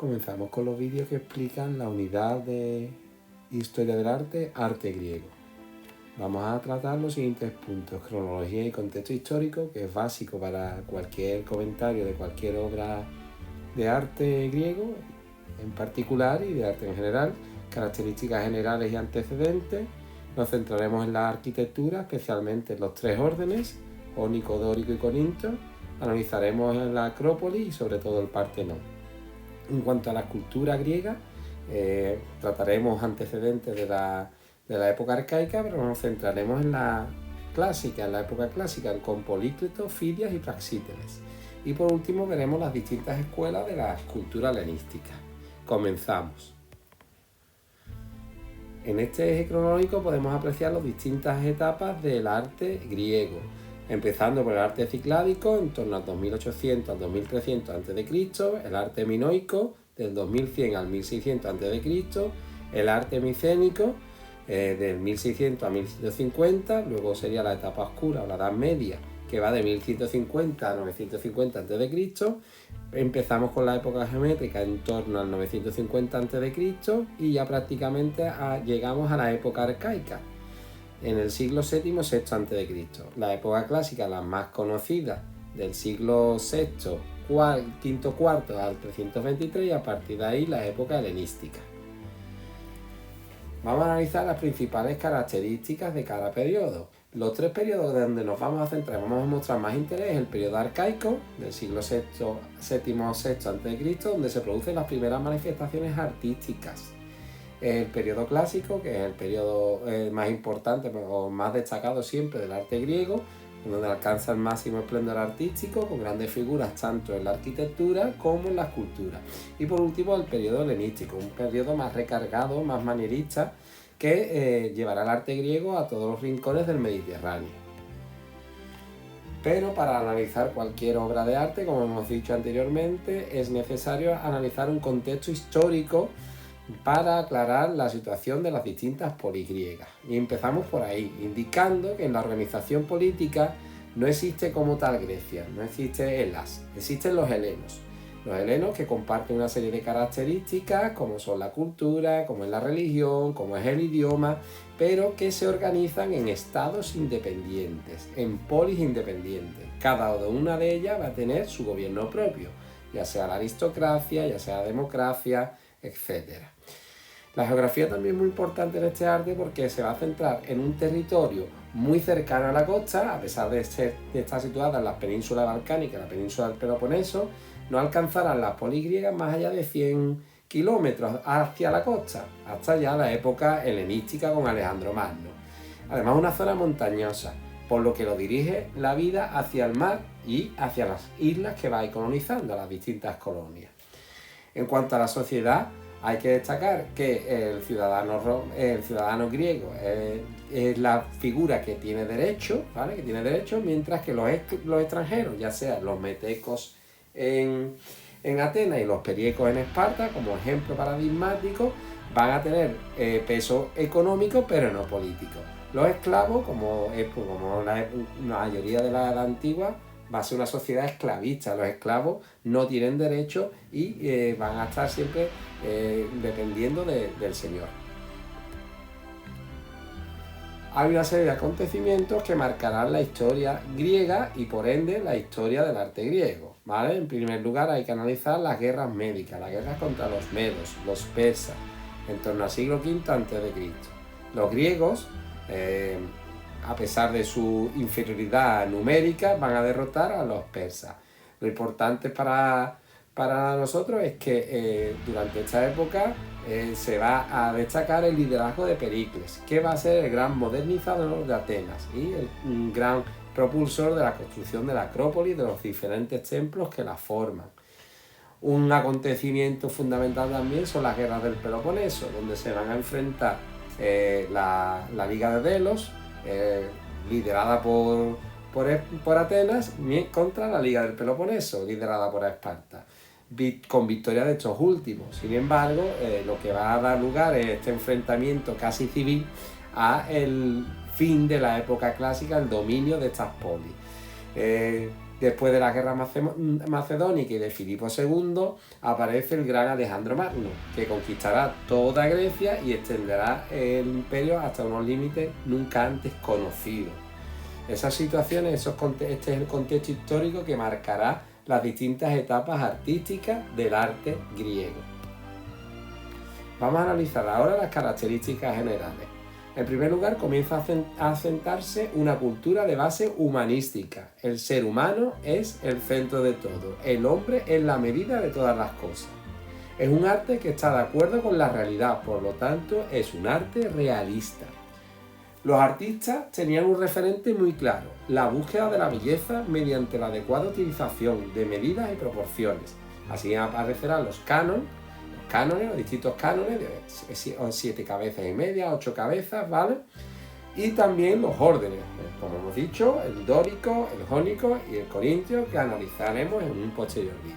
comenzamos con los vídeos que explican la unidad de Historia del Arte, Arte Griego. Vamos a tratar los siguientes puntos: cronología y contexto histórico, que es básico para cualquier comentario de cualquier obra de arte griego en particular y de arte en general, características generales y antecedentes. Nos centraremos en la arquitectura, especialmente en los tres órdenes, jónico, dórico y corinto. Analizaremos la Acrópolis y sobre todo el Partenón. En cuanto a la cultura griega, trataremos antecedentes de la época arcaica, pero nos centraremos en la clásica, en la época clásica, con Polícleto, Fidias y Praxíteles. Y por último veremos las distintas escuelas de la escultura helenística. Comenzamos. En este eje cronológico podemos apreciar las distintas etapas del arte griego, empezando por el arte cicládico en torno al 2800 al 2300 a.C., el arte minoico del 2100 al 1600 a.C., el arte micénico del 1600 a 1150, luego sería la etapa oscura o la Edad Media, que va de 1150 a 950 a.C., empezamos con la época geométrica en torno al 950 a.C. y ya prácticamente llegamos a la época arcaica, en el siglo VII, VI a.C. La época clásica, la más conocida, del siglo VI, V al 323, y a partir de ahí la época helenística. Vamos a analizar las principales características de cada periodo. Los tres periodos donde nos vamos a centrar, vamos a mostrar más interés, el periodo arcaico, del siglo VII, VII a.C., donde se producen las primeras manifestaciones artísticas. El periodo clásico, que es el periodo más importante o más destacado siempre del arte griego, donde alcanza el máximo esplendor artístico, con grandes figuras tanto en la arquitectura como en la escultura. Y por último el periodo helenístico, un periodo más recargado, más manierista, que llevará el arte griego a todos los rincones del Mediterráneo. Pero para analizar cualquier obra de arte, como hemos dicho anteriormente, es necesario analizar un contexto histórico para aclarar la situación de las distintas polis griegas. Y empezamos por ahí, indicando que en la organización política no existe como tal Grecia, no existe Elas, existen los helenos. Los helenos que comparten una serie de características como son la cultura, como es la religión, como es el idioma, pero que se organizan en estados independientes, en polis independientes. Cada una de ellas va a tener su gobierno propio, ya sea la aristocracia, ya sea la democracia, etc. La geografía también es muy importante en este arte porque se va a centrar en un territorio muy cercano a la costa, a pesar de estar situada en la península balcánica, la península del Peloponeso. No alcanzarán las polis griegas más allá de 100 kilómetros hacia la costa, hasta ya la época helenística con Alejandro Magno. Además, una zona montañosa, por lo que lo dirige la vida hacia el mar y hacia las islas que va a ir colonizando, las distintas colonias. En cuanto a la sociedad, hay que destacar que el ciudadano griego es la figura que tiene derecho, ¿vale? Que tiene derecho, mientras que los extranjeros, ya sean los metecos en Atenas y los periecos en Esparta, como ejemplo paradigmático, van a tener peso económico pero no político. Los esclavos, como la mayoría de la edad antigua, va a ser una sociedad esclavista. Los esclavos no tienen derecho y van a estar siempre dependiendo del señor. Hay una serie de acontecimientos que marcarán la historia griega y por ende la historia del arte griego, ¿vale? En primer lugar hay que analizar las guerras médicas, las guerras contra los medos, los persas, en torno al siglo V a.C. Los griegos, a pesar de su inferioridad numérica, van a derrotar a los persas. Lo importante para nosotros es que durante esta época se va a destacar el liderazgo de Pericles, que va a ser el gran modernizador de Atenas y un gran propulsor de la construcción de la Acrópolis, de los diferentes templos que la forman. Un acontecimiento fundamental también son las guerras del Peloponeso, donde se van a enfrentar la Liga de Delos, liderada por Atenas, contra la Liga del Peloponeso, liderada por Esparta, con victoria de estos últimos. Sin embargo, lo que va a dar lugar es este enfrentamiento casi civil a el fin de la época clásica, el dominio de estas polis. Después de la guerra macedónica y de Filipo II, aparece el gran Alejandro Magno, que conquistará toda Grecia y extenderá el imperio hasta unos límites nunca antes conocidos. Esas situaciones, este es el contexto histórico que marcará las distintas etapas artísticas del arte griego. Vamos a analizar ahora las características generales. En primer lugar, comienza a asentarse una cultura de base humanística. El ser humano es el centro de todo. El hombre es la medida de todas las cosas. Es un arte que está de acuerdo con la realidad, por lo tanto, es un arte realista. Los artistas tenían un referente muy claro, la búsqueda de la belleza mediante la adecuada utilización de medidas y proporciones. Así aparecerán los cánones, los distintos cánones de 7 cabezas y media, 8 cabezas, ¿vale? Y también los órdenes, como hemos dicho, el dórico, el jónico y el corintio, que analizaremos en un posterior vídeo.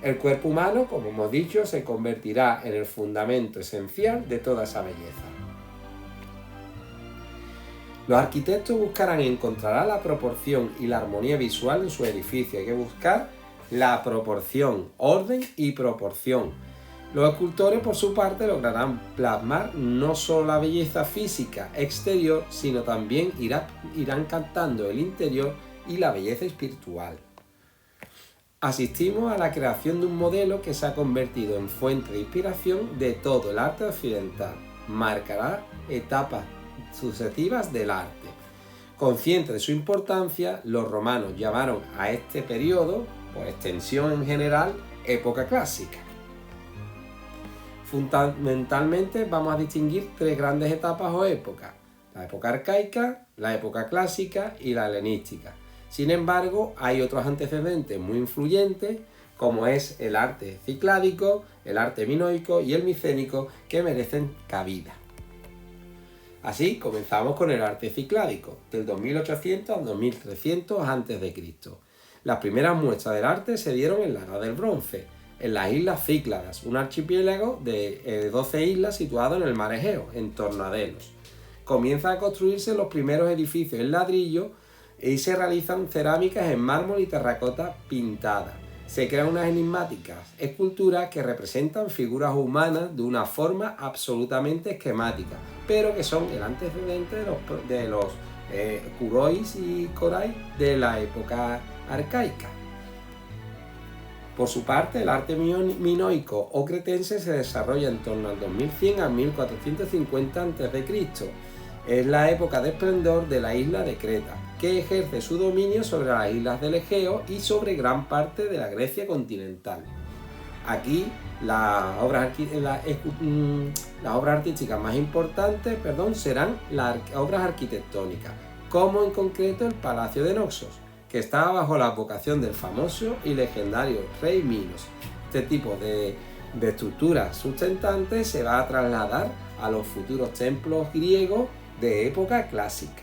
El cuerpo humano, como hemos dicho, se convertirá en el fundamento esencial de toda esa belleza. Los arquitectos buscarán y encontrarán la proporción y la armonía visual en su edificio. Hay que buscar la proporción, orden y proporción. Los escultores, por su parte, lograrán plasmar no solo la belleza física exterior, sino también irán captando el interior y la belleza espiritual. Asistimos a la creación de un modelo que se ha convertido en fuente de inspiración de todo el arte occidental. Marcará etapas sucesivas del arte. Conscientes de su importancia, los romanos llamaron a este periodo, por extensión en general, época clásica. Fundamentalmente vamos a distinguir 3 grandes etapas o épocas: la época arcaica, la época clásica y la helenística. Sin embargo, hay otros antecedentes muy influyentes, como es el arte cicládico, el arte minoico y el micénico, que merecen cabida. Así, comenzamos con el arte cicládico, del 2800 al 2300 a.C. Las primeras muestras del arte se dieron en la Edad del Bronce, en las Islas Cícladas, un archipiélago de 12 islas situado en el mar Egeo, en torno a Delos. Comienzan a construirse los primeros edificios en ladrillo y se realizan cerámicas en mármol y terracota pintada. Se crean unas enigmáticas esculturas que representan figuras humanas de una forma absolutamente esquemática, pero que son el antecedente de los kurois y korais de la época arcaica. Por su parte, el arte minoico o cretense se desarrolla en torno al 2100 a 1450 a.C. Es la época de esplendor de la isla de Creta, que ejerce su dominio sobre las islas del Egeo y sobre gran parte de la Grecia continental. Aquí las obras artísticas más importantes serán las obras arquitectónicas, como en concreto el Palacio de Naxos, que estaba bajo la advocación del famoso y legendario rey Minos. Este tipo de estructuras sustentantes se va a trasladar a los futuros templos griegos de época clásica.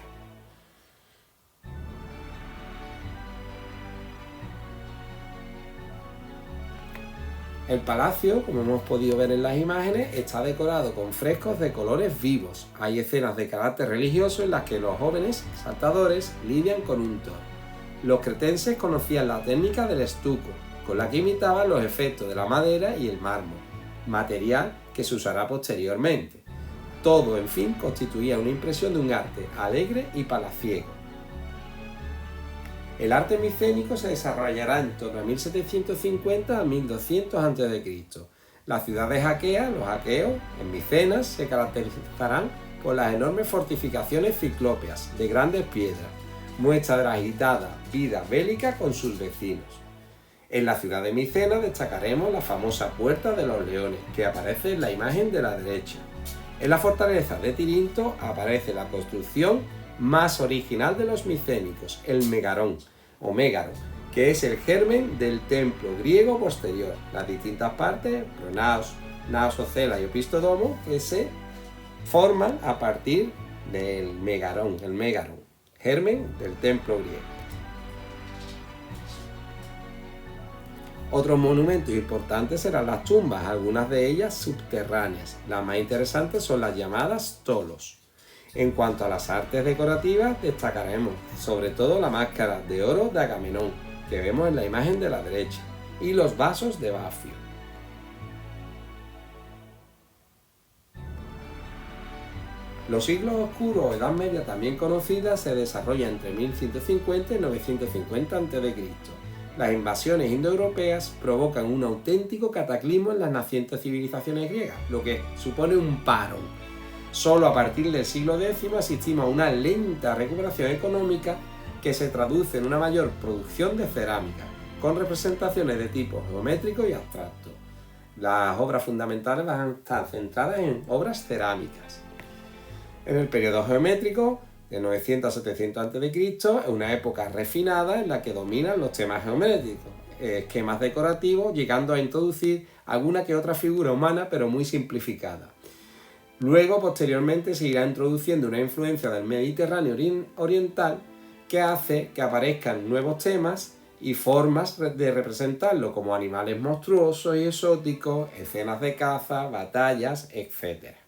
El palacio, como hemos podido ver en las imágenes, está decorado con frescos de colores vivos. Hay escenas de carácter religioso en las que los jóvenes saltadores lidian con un toro. Los cretenses conocían la técnica del estuco, con la que imitaban los efectos de la madera y el mármol, material que se usará posteriormente. Todo, en fin, constituía una impresión de un arte alegre y palaciego. El arte micénico se desarrollará en torno a 1750 a 1200 a.C. Las ciudades aqueas, los aqueos, en Micenas, se caracterizarán por las enormes fortificaciones ciclópeas de grandes piedras, muestra de la agitada vida bélica con sus vecinos. En la ciudad de Micenas destacaremos la famosa Puerta de los Leones, que aparece en la imagen de la derecha. En la fortaleza de Tirinto aparece la construcción más original de los micénicos, el megarón o mégaro, que es el germen del templo griego posterior. Las distintas partes, pronaos, naos, ocela y opistodomo, que se forman a partir del megarón, el mégaro, germen del templo griego. Otros monumentos importantes serán las tumbas, algunas de ellas subterráneas. Las más interesantes son las llamadas tolos. En cuanto a las artes decorativas, destacaremos sobre todo la máscara de oro de Agamenón, que vemos en la imagen de la derecha, y los vasos de Bafio. Los siglos oscuros o Edad Media, también conocida, se desarrolla entre 1150 y 950 a.C. Las invasiones indoeuropeas provocan un auténtico cataclismo en las nacientes civilizaciones griegas, lo que supone un parón. Solo a partir del siglo X asistimos a una lenta recuperación económica que se traduce en una mayor producción de cerámica, con representaciones de tipo geométrico y abstracto. Las obras fundamentales van a estar centradas en obras cerámicas. En el periodo geométrico, de 900 a 700 a.C., es una época refinada en la que dominan los temas geométricos, esquemas decorativos, llegando a introducir alguna que otra figura humana, pero muy simplificada. Luego, posteriormente, se irá introduciendo una influencia del Mediterráneo oriental que hace que aparezcan nuevos temas y formas de representarlo, como animales monstruosos y exóticos, escenas de caza, batallas, etc.